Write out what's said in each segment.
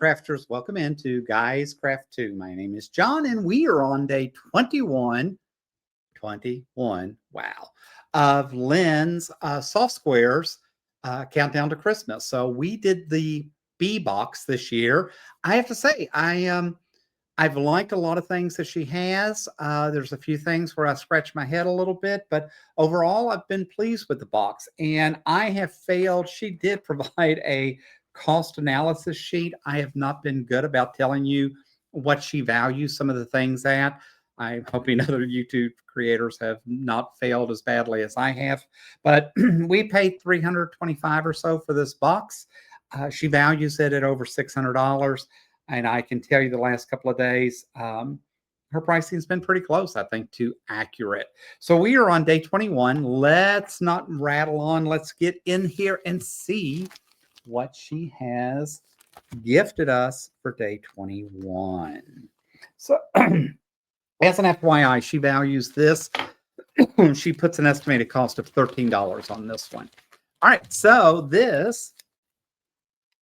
crafters, welcome into Guys Craft 2. My name is John, and we are on day 21, wow, of Lynne's Soft Squares Countdown to Christmas. So we did the B box this year. I have to say, I've liked a lot of things that she has. There's a few things where I scratch my head a little bit, but overall, I've been pleased with the box. And I have failed. She did provide a cost analysis sheet. I have not been good about telling you what she values some of the things at. I'm hoping other YouTube creators have not failed as badly as I have. But we paid $325 or so for this box. She values it at over $600. And I can tell you the last couple of days, her pricing has been pretty close, I think, to accurate. So we are on day 21. Let's not rattle on. Let's get in here and see what she has gifted us for day 21. So as an FYI, she values this. She puts an estimated cost of $13 on this one. All right, so this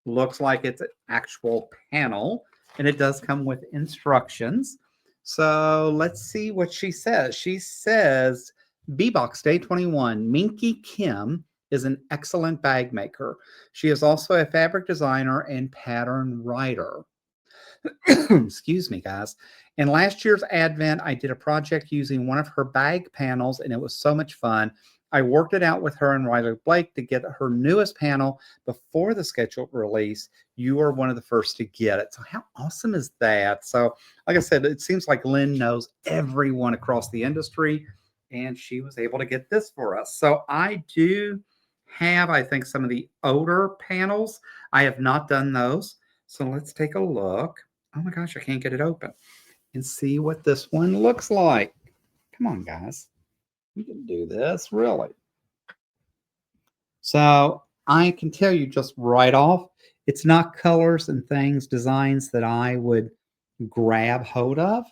looks like it's an actual panel, and it does come with instructions. So let's see what she says. She says, B-Box Day 21, Minky Kim is an excellent bag maker. She is also a fabric designer and pattern writer. Excuse me, guys. In last year's Advent, I did a project using one of her bag panels, and it was so much fun. I worked it out with her and Riley Blake to get her newest panel before the scheduled release. You are one of the first to get it. So how awesome is that? So like I said, it seems like Lynne knows everyone across the industry, and she was able to get this for us. So I do have, I think, some of the older panels. I have not done those. So let's take a look. Oh my gosh, I can't get it open. And see what this one looks like. Come on, guys. You can do this, really. So I can tell you just right off, it's not colors and things, designs that I would grab hold of,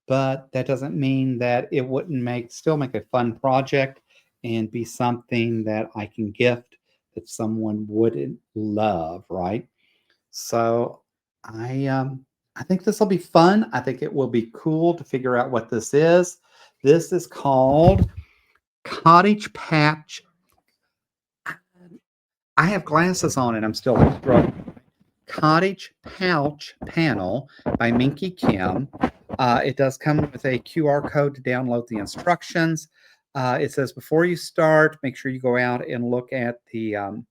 but that doesn't mean that it wouldn't still make a fun project and be something that I can gift that someone wouldn't love, right? So I think this will be fun. I think it will be cool to figure out what this is. This is called Cottage Patch. I have glasses on and I'm still struggling. Cottage Patch Panel by Minky Kim. It does come with a QR code to download the instructions. It says before you start, make sure you go out and look at the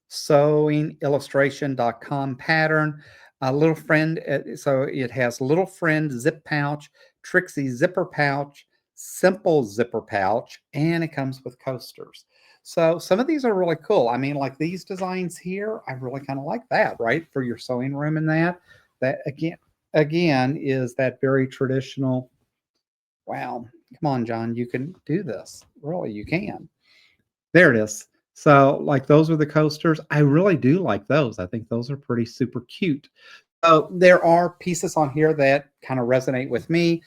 sewingillustration.com pattern. Little Friend, so it has Little Friend zip pouch, Trixie zipper pouch, Simple zipper pouch, and it comes with coasters. So some of these are really cool. I mean, like these designs here, I really kind of like that, right? For your sewing room and that. That again is that very traditional. Wow, come on, John, you can do this. Really, you can. There it is. So like those are the coasters. I really do like those. I think those are pretty super cute. So there are pieces on here that kind of resonate with me.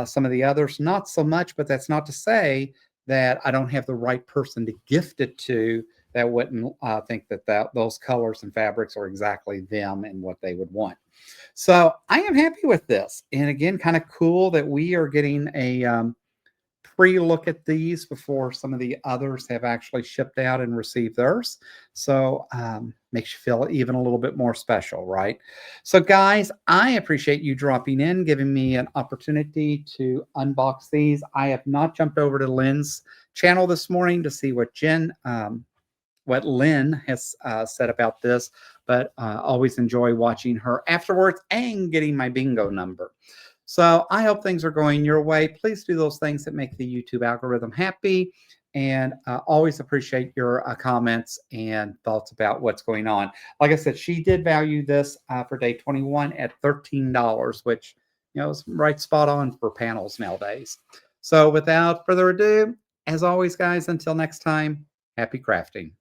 Some of the others, not so much, but that's not to say that I don't have the right person to gift it to that wouldn't think that those colors and fabrics are exactly them and what they would want. So I am happy with this. And again, kind of cool that we are getting a pre-look at these before some of the others have actually shipped out and received theirs. So makes you feel even a little bit more special, right? So guys, I appreciate you dropping in, giving me an opportunity to unbox these. I have not jumped over to Lynne's channel this morning to see what Lynne has said about this, but always enjoy watching her afterwards and getting my bingo number. So I hope things are going your way. Please do those things that make the YouTube algorithm happy, and always appreciate your comments and thoughts about what's going on. Like I said, she did value this for day 21 at $13, which is right spot on for panels nowadays. So without further ado, as always, guys, until next time, happy crafting.